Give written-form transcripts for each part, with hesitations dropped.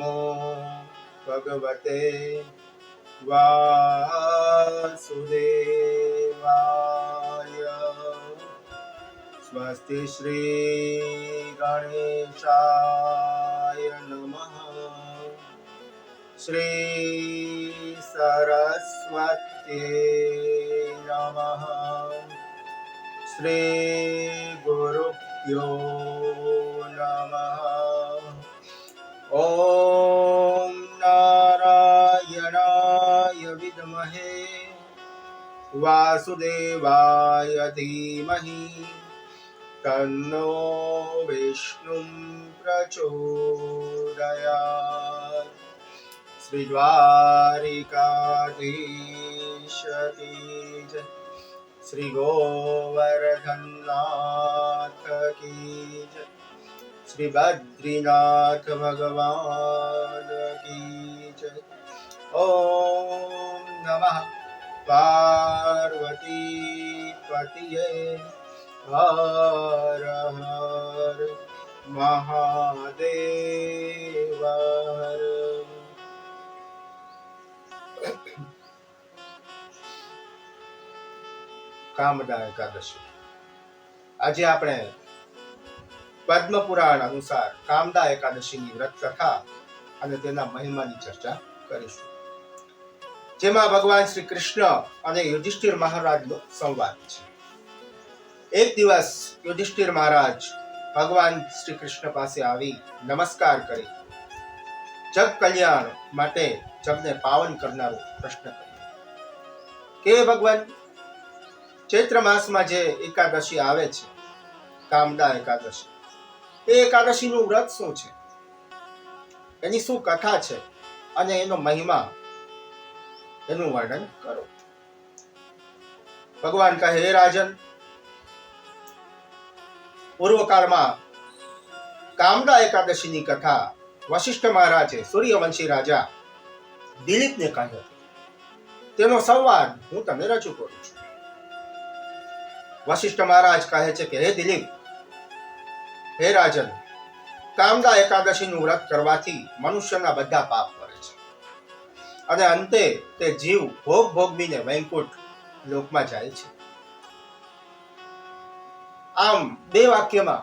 नमो भगवते वासुदेवाय। स्वस्ति श्री गणेशाय नमः। श्री सरस्वत्यै नमः। श्री गुरुभ्यो नमः। ओम नारायणाय विद्महे वासुदेवाय धीमहि तन्नो विष्णुं प्रचोदयात्। श्री द्वारिकाधीश की जय। श्री गोवर्धननाथ की जय। श्री बद्रीनाथ भगवान की जय। ओम नमः पार्वती पतिये हर हर महादेव हर। કામદા એકાદશી આજે આપણે પદ્મ પુરાણ અનુસાર કામદા એકાદશીની વ્રત કથા અને તેના મહિમાની ચર્ચા કરીશું, જેમાં ભગવાન શ્રી કૃષ્ણ અને યુધિષ્ઠિર મહારાજનો સંવાદ છે. એક દિવસ યુધિષ્ઠિર મહારાજ ભગવાન શ્રી કૃષ્ણ પાસે આવી નમસ્કાર કરી જગ કલ્યાણ માટે જગને પાવન કરનારો પ્રશ્ન કર્યો કે ભગવાન, ચૈત્ર માસમાં જે એકાદશી આવે છે, કામદા એકાદશી, એ એકાદશીનું વ્રત શું છે, એની શું કથા છે અને એનો મહિમા, એનું વર્ણન કરો. ભગવાન કહે, હે રાજન, પૂર્વકાળમાં કામદા એકાદશીની કથા વશિષ્ઠ મહારાજે સૂર્યવંશી રાજા દિલીપને કહી હતી. તેનો સંવાદ હું તમને રજૂ કરું છું. વશિષ્ઠ મહારાજ કહે છે કે હે દિલીપ, હે રાજન, કામદા એકાદશીનું વ્રત કરવાથી મનુષ્યના બધા પાપ કરે છે અને અંતે તે જીવ ભોગ ભોગવીને વૈકુંઠ લોકમાં જાય છે. આમ બે વાક્યમાં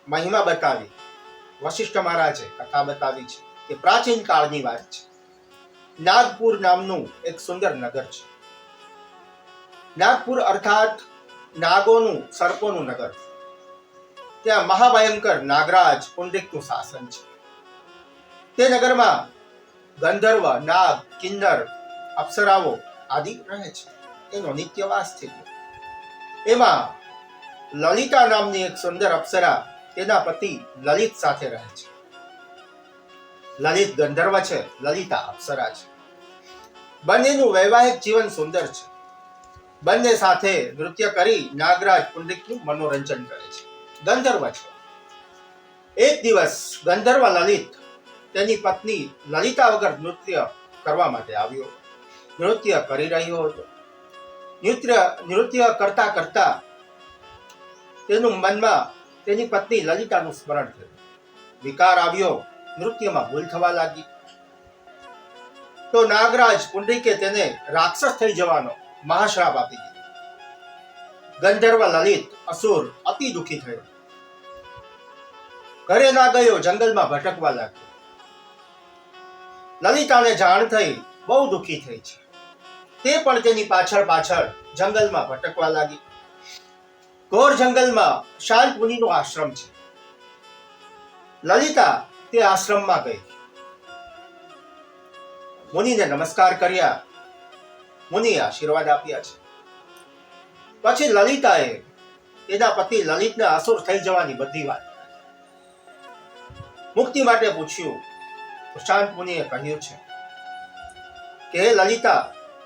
મહિમા બતાવી વશિષ્ઠ મહારાજે કથા બતાવી છે કે પ્રાચીન કાળની વાત છે. નાગપુર નામનું એક સુંદર નગર છે. નાગપુર અર્થાત નાગોનું, સર્પોનું નગર. ત્યાં મહાભયંકર નાગરાજ પુંડરીકનું શાસન છે. તે નગરમાં ગંધર્વ, નાગ, કિન્નર, અપ્સરાઓ આદિ રહે છે. એનો નિત્યવાસ થઈ ગયો. એમાં લલિતા નામની એક સુંદર અપ્સરા તેના પતિ લલિત સાથે રહે છે. લલિત ગંધર્વ છે, લલિતા અપ્સરા છે. બંનેનું વૈવાહિક જીવન સુંદર છે. બંને સાથે નૃત્ય કરી નાગરાજ પુંડરીકનું મનોરંજન કરે છે. ગંધર્વ છે. એક દિવસ ગંધર્વ લલિત તેની પત્ની લલિતા વગર નૃત્ય કરવા માટે આવ્યો. નૃત્ય કરી રહ્યો હતો. નૃત્ય કરતા કરતા તેનું મનમાં તેની પત્ની લલિતાનું સ્મરણ થયું. વિકાર આવ્યો. નૃત્યમાં ભૂલ થવા લાગી. તો નાગરાજ પુંડરીકે તેને રાક્ષસ થઈ જવાનો મહાશ્રાપ આપી દીધો. ગંધર્વ લલિત અસુર અતિ દુઃખી થયો. ઘરે ના ગયો, જંગલમાં ભટકવા લાગ્યો. લલિતાને જાણ થઈ, બહુ દુઃખી થઈ છે. તે પણ તેની પાછળ પાછળ જંગલમાં ભટકવા લાગી. ઘોર જંગલમાં શાંત મુનિનો આશ્રમ છે. લલિતા તે આશ્રમમાં ગઈ. મુનિને નમસ્કાર કર્યા. મુનિએ આશીર્વાદ આપ્યા છે. પછી લલિતાએ તેના પતિ લલિતને અસુર થઈ જવાની બધી વાત મુક્તિ માટે પૂછ્યું. તો શાંત મુનિએ કહ્યું છે કે હે લલિતા,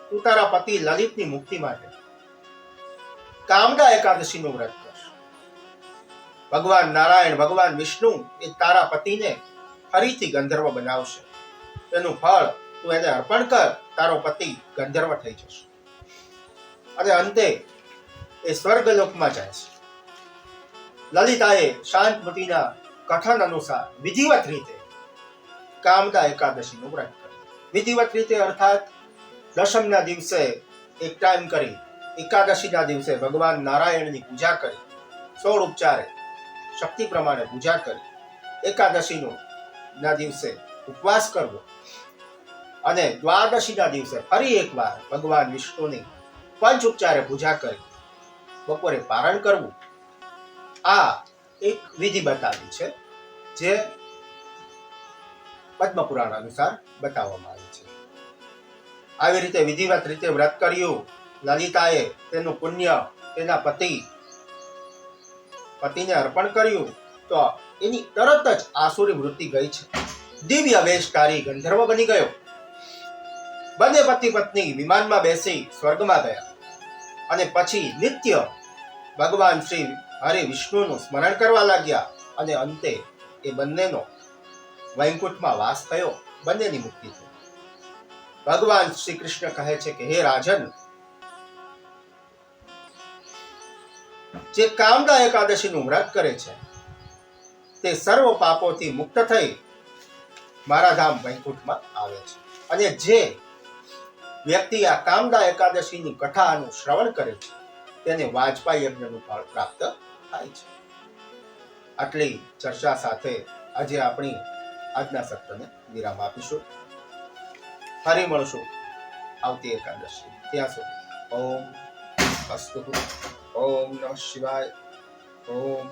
તું તારા પતિ લલિતની મુક્તિ માટે કામદા એકાદશીનું વ્રત કર. ભગવાન નારાયણ, ભગવાન વિષ્ણુ એ તારા પતિને ફરીથી ગંધર્વ બનાવશે. તેનું ફળ તું એને અર્પણ કર. તારો પતિ ગંધર્વ થઈ જશે અને અંતે એ સ્વર્ગલોકમાં જાય છે. લલિતાએ શાંત મુનિના કથન અનુસાર વિધિવત રીતે કામદા એકાદશીનું વ્રત કરવું. વિધિવત રીતે અર્થાત દશમના દિવસે એક ટાઈમ કરી, એકાદશીના દિવસે ભગવાન નારાયણની પૂજા કરી, 16 ઉપચારે શક્તિ પ્રમાણે પૂજા કરી, એકાદશીનો ના દિવસે ઉપવાસ કરવો અને દ્વાદશીના દિવસે ફરી એકવાર ભગવાન વિષ્ણુની પંચ ઉપચારે પૂજા કરી બપોરે પારણ કરવું. આ એક વિધિ બતાવી છે જે પદ્મપુરાણ અનુસાર બતાવવામાં આવી છે. આવી રીતે વિધિવત રીતે વ્રત કર્યું લલિતાએ, તેનું પુણ્ય તેના પતિને અર્પણ કર્યું તો એની તરત જ આસુરી મૃત્યુ ગઈ છે. દિવ્ય વેશધારી ગંધર્વ બની ગયો. બંને પતિ પત્ની વિમાનમાં બેસી સ્વર્ગમાં ગયા અને પછી નિત્ય ભગવાન શ્રી હરિ વિષ્ણુનું સ્મરણ કરવા લાગ્યા અને અંતે એ બંનેનો વૈકુંઠમાં વાસ થયો, બંનેની મુક્તિ થઈ. ભગવાન શ્રી કૃષ્ણ કહે છે કે હે રાજન, જે કામદા એકાદશીનું વ્રત કરે છે તે સર્વ પાપોથી મુક્ત થઈ મારા ધામ વૈકુંઠમાં આવે છે. અને જે વ્યક્તિ આ કામદા એકાદશીની કથાનું શ્રવણ કરે છે તેને વાજપા યજ્ઞનું ફળ પ્રાપ્ત થાય છે. આટલી ચર્ચા સાથે આજે આપણી આજના સત્રને વિરામ આપીશું. ફરી મળશું આવતી એકાદશી. ત્યાં સુધી ઓમ અસ્તુ. ઓમ નમઃ શિવાય. ઓમ